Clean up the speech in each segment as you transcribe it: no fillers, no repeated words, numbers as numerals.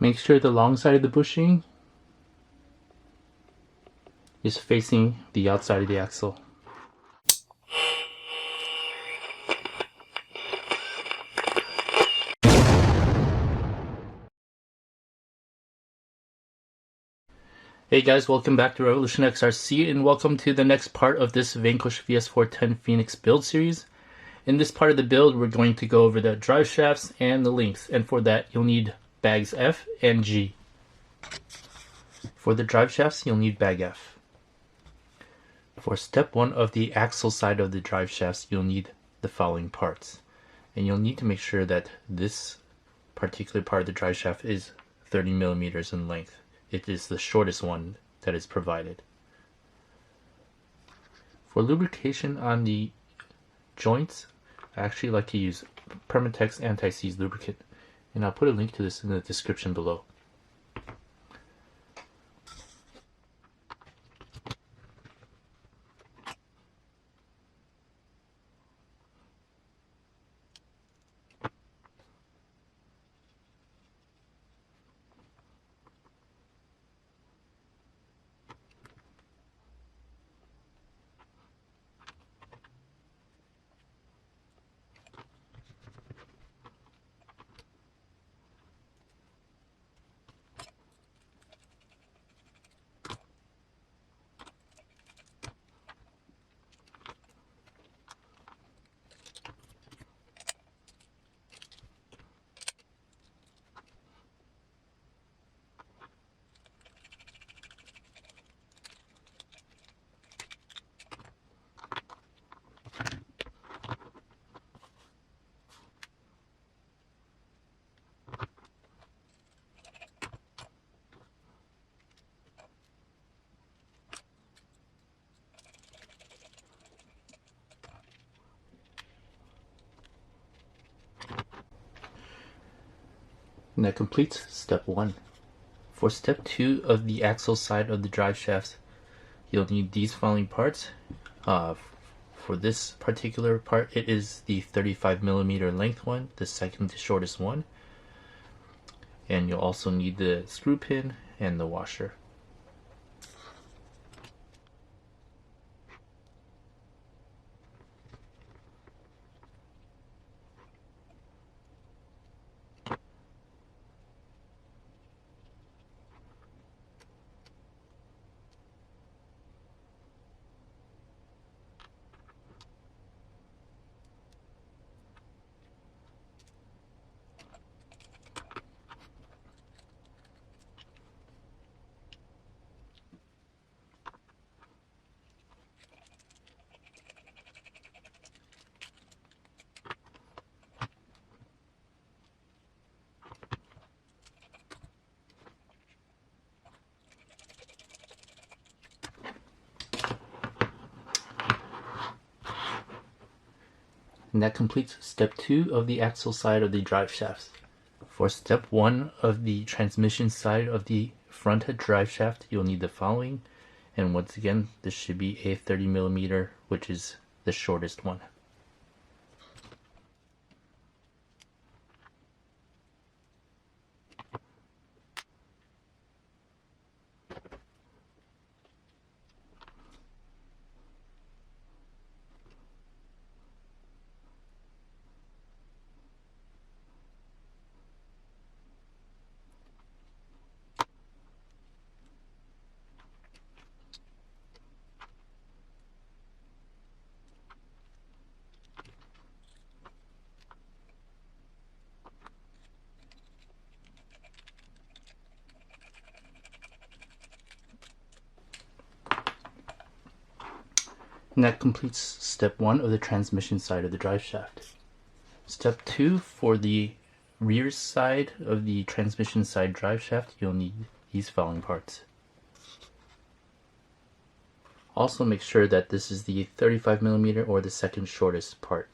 Make sure the long side of the bushing is facing the outside of the axle. Hey guys, welcome back to Revolution XRC and welcome to the next part of this Vanquish VS4-10 Phoenix build series. In this part of the build, we're going to go over the drive shafts and the links, and for that you'll need bags F and G. For the drive shafts, you'll need bag F. For step 1 of the axle side of the drive shafts, you'll need the following parts. And you'll need to make sure that this particular part of the drive shaft is 30 millimeters in length. It is the shortest one that is provided. For lubrication on the joints, I actually like to use Permatex Anti-Seize lubricant, and I'll put a link to this in the description below. And that completes step 1. For step 2 of the axle side of the drive shafts, you'll need these following parts. For this particular part, it is the 35 millimeter length one, the second shortest one. And you'll also need the screw pin and the washer. And that completes step 2 of the axle side of the drive shafts. For step 1 of the transmission side of the front head drive shaft, you'll need the following. And once again, this should be a 30 millimeter, which is the shortest one. And that completes step 1 of the transmission side of the drive shaft. Step 2, for the rear side of the transmission side drive shaft, you'll need these following parts. Also make sure that this is the 35 millimeter or the second shortest part.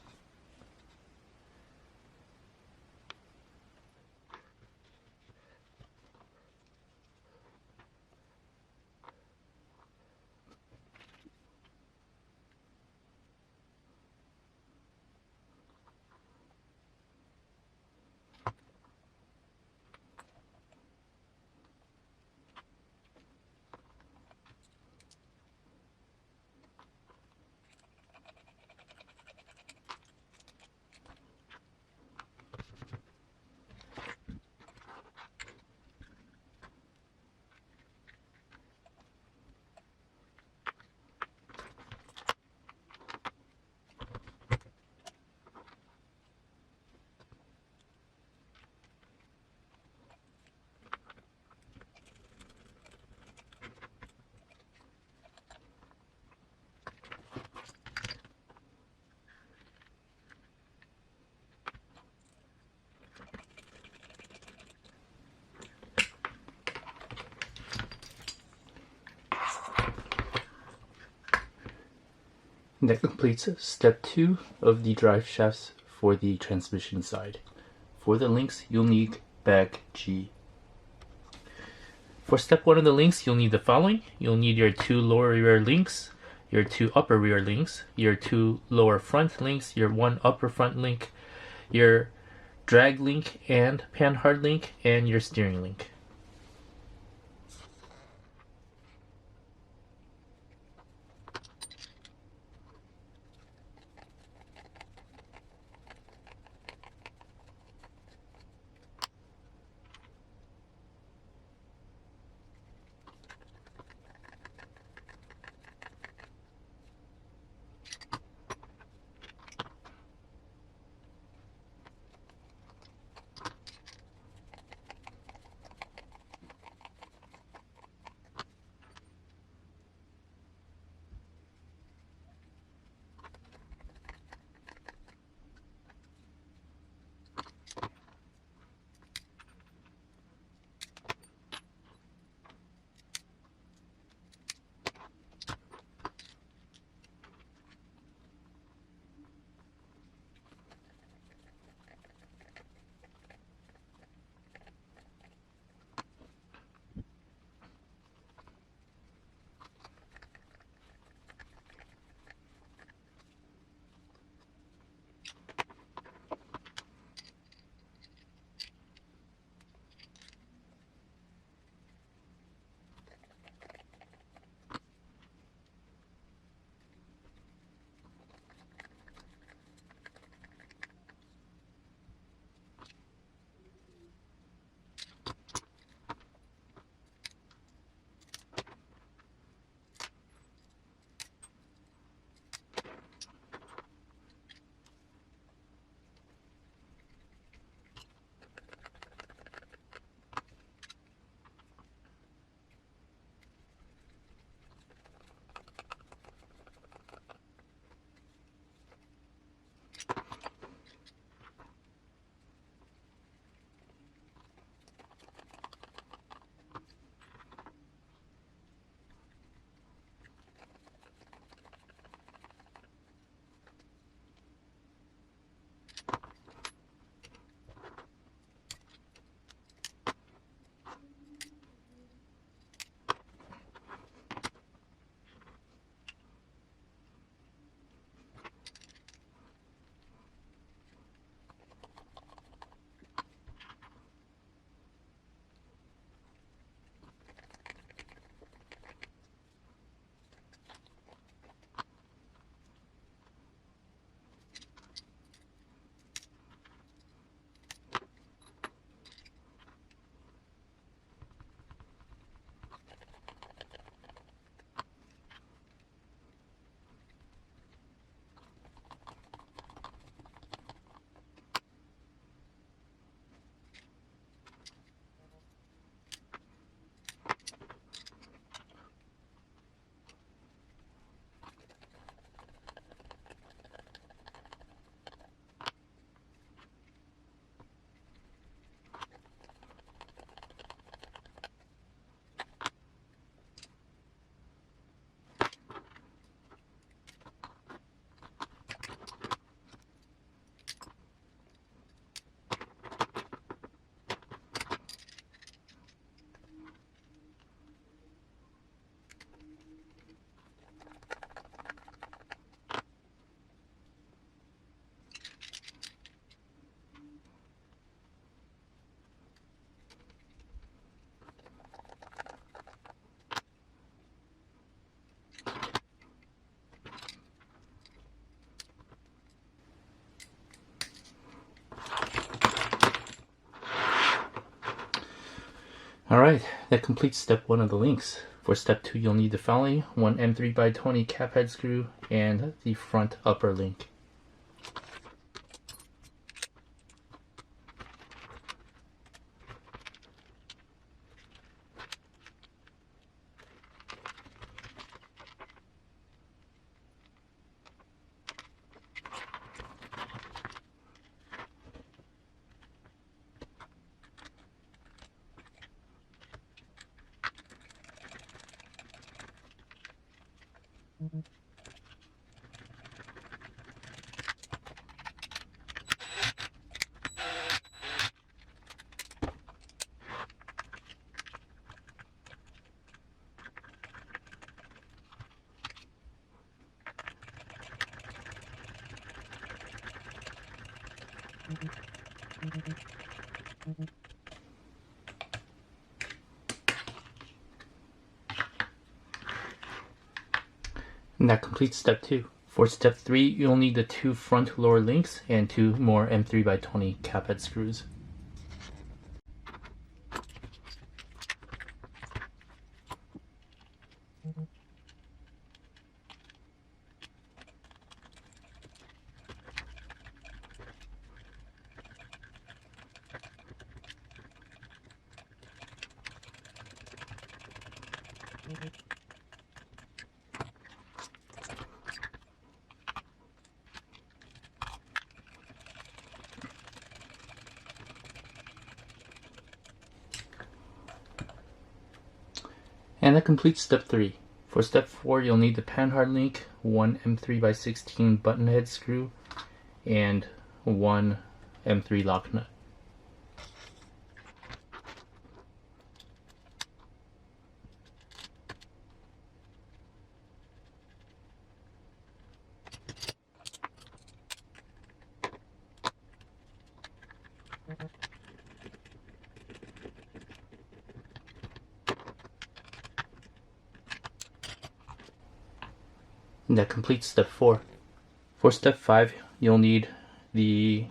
And that completes step 2 of the drive shafts for the transmission side. For the links, you'll need back G. For step 1 of the links, you'll need the following. You'll need your 2 lower rear links, your 2 upper rear links, your 2 lower front links, your 1 upper front link, your drag link and panhard link, and your steering link. Alright, that completes step 1 of the links. For step 2, you'll need the following: 1 M3x20 cap head screw and the front upper link. And that completes step 2. For step 3, you'll need the 2 front lower links and 2 more M3x20 cap head screws. And that completes step 3. For step 4, you'll need the panhard link, 1 M3x16 button head screw, and 1 M3 lock nut. And that completes step 4. For step 5, you'll need the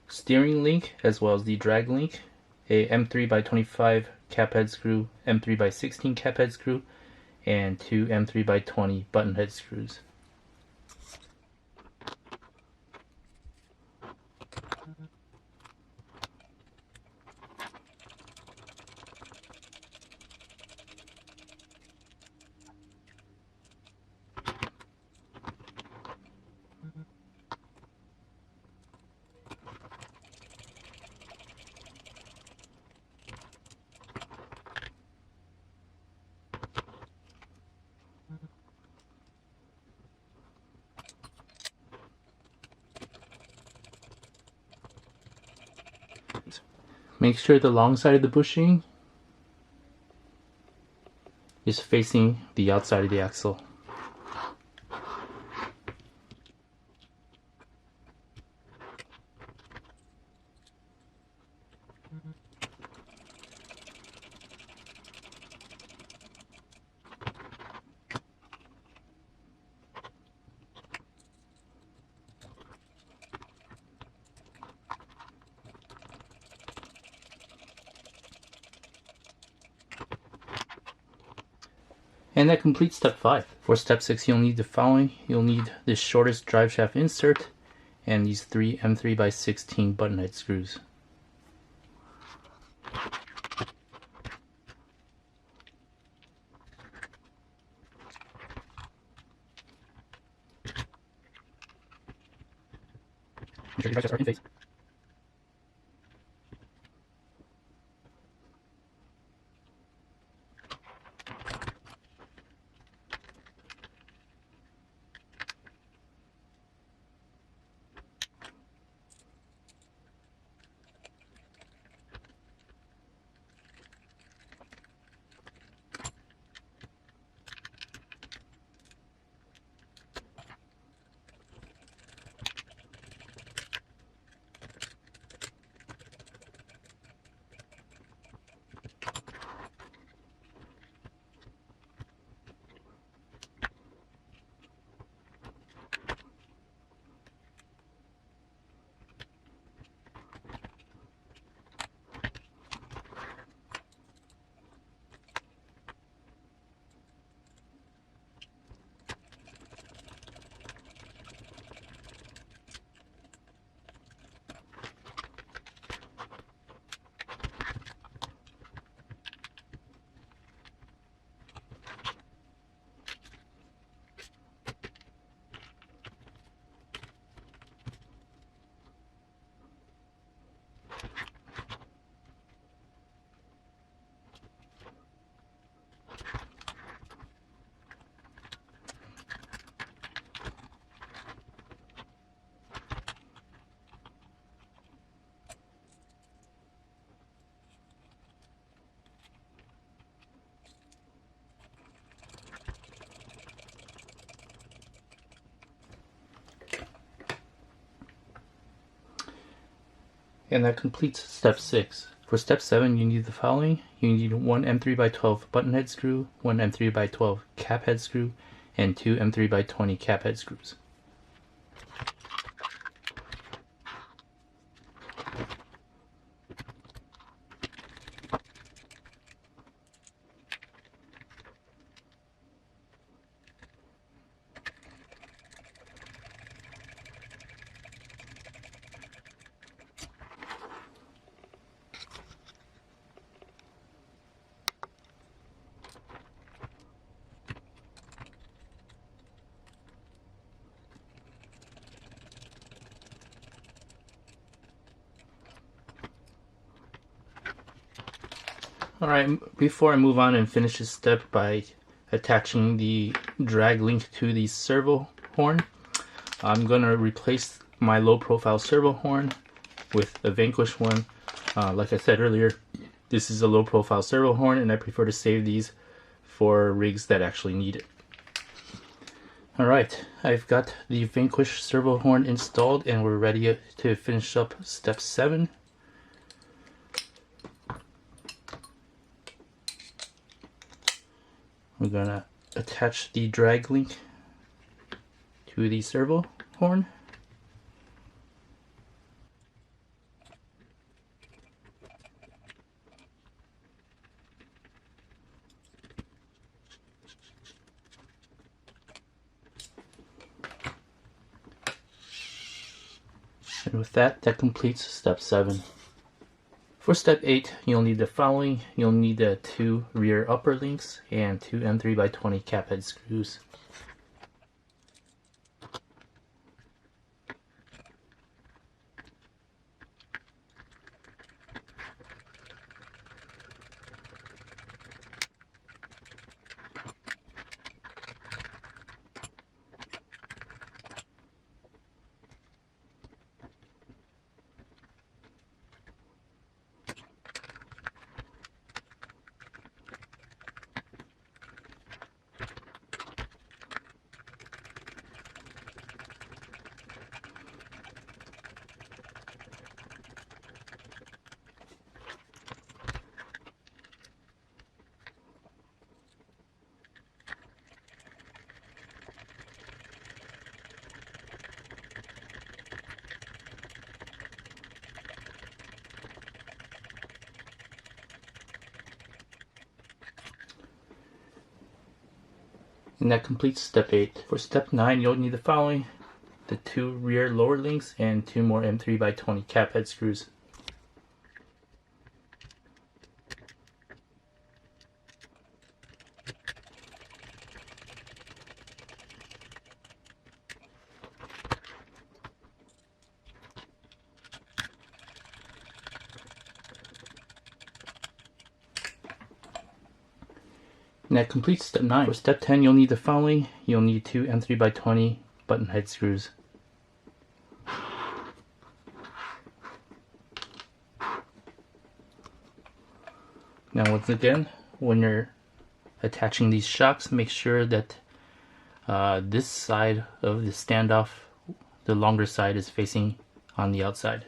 steering link as well as the drag link, a M3x25 cap head screw, M3x16 cap head screw, and 2 M3x20 button head screws. Make sure the long side of the bushing is facing the outside of the axle. And that completes step 5. For step 6, you'll need the following. You'll need the shortest drive shaft insert and these 3 M3x16 button head screws. Ensure your drive shafts are in phase. And that completes step 6. For step 7, you need the following. You need one M3x12 button head screw, one M3x12 cap head screw, and two M3x20 cap head screws. Alright, before I move on and finish this step by attaching the drag link to the servo horn, I'm going to replace my low profile servo horn with a Vanquish one. Like I said earlier, this is a low profile servo horn and I prefer to save these for rigs that actually need it. Alright, I've got the Vanquish servo horn installed and we're ready to finish up step 7. We're gonna attach the drag link to the servo horn. And with that, that completes step 7. For step 8, you'll need the following. You'll need the 2 rear upper links and 2 M3x20 cap head screws. And that completes step 8. For step 9, you'll need the following. The 2 rear lower links and 2 more M3x20 cap head screws. And that completes step 9. For step 10, you'll need the following. You'll need 2 M3x20 button head screws. Now once again, when you're attaching these shocks, make sure that this side of the standoff, the longer side, is facing on the outside.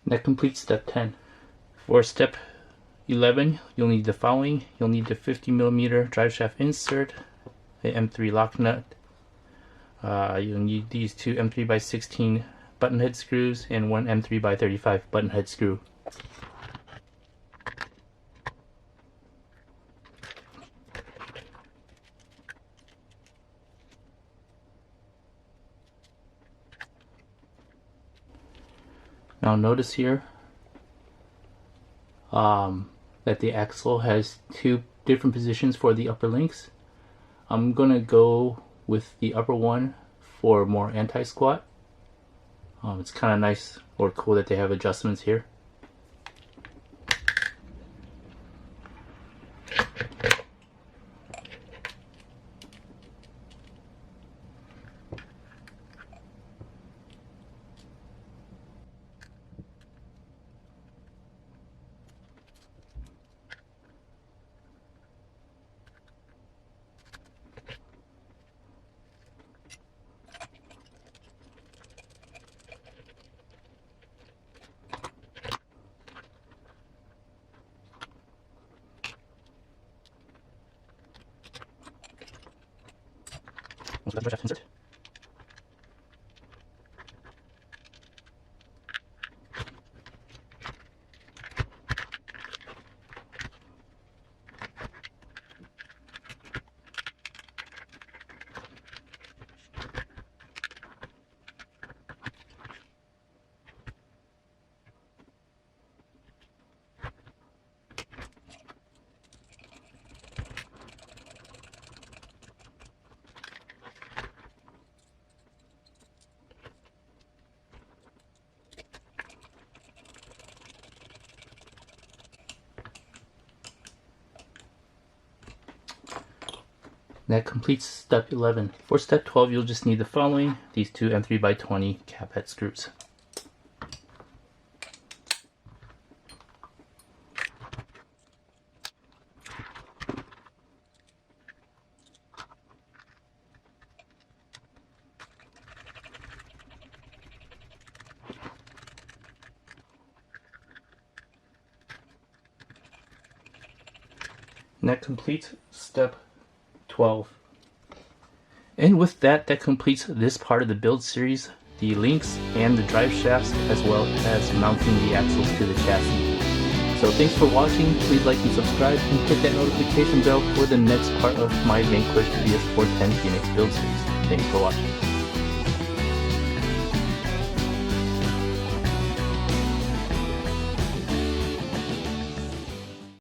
That completes step 10. For step 11, you'll need the following. You'll need the 50mm drive shaft insert, the M3 lock nut. You'll need these 2 M3x16 button head screws and 1 M3x35 button head screw. Now notice here that the axle has 2 different positions for the upper links. I'm gonna go with the upper one for more anti-squat. It's kind of nice or cool that they have adjustments here. Once we got the drive shaft insert. That completes step 11. For step 12, you'll just need the following: these two M3x20 cap head screws. And that completes step 12. And with that, that completes this part of the build series, the links and the drive shafts, as well as mounting the axles to the chassis. So thanks for watching. Please like and subscribe and hit that notification bell for the next part of my Vanquish VS4-10 Phoenix build series. Thanks for watching.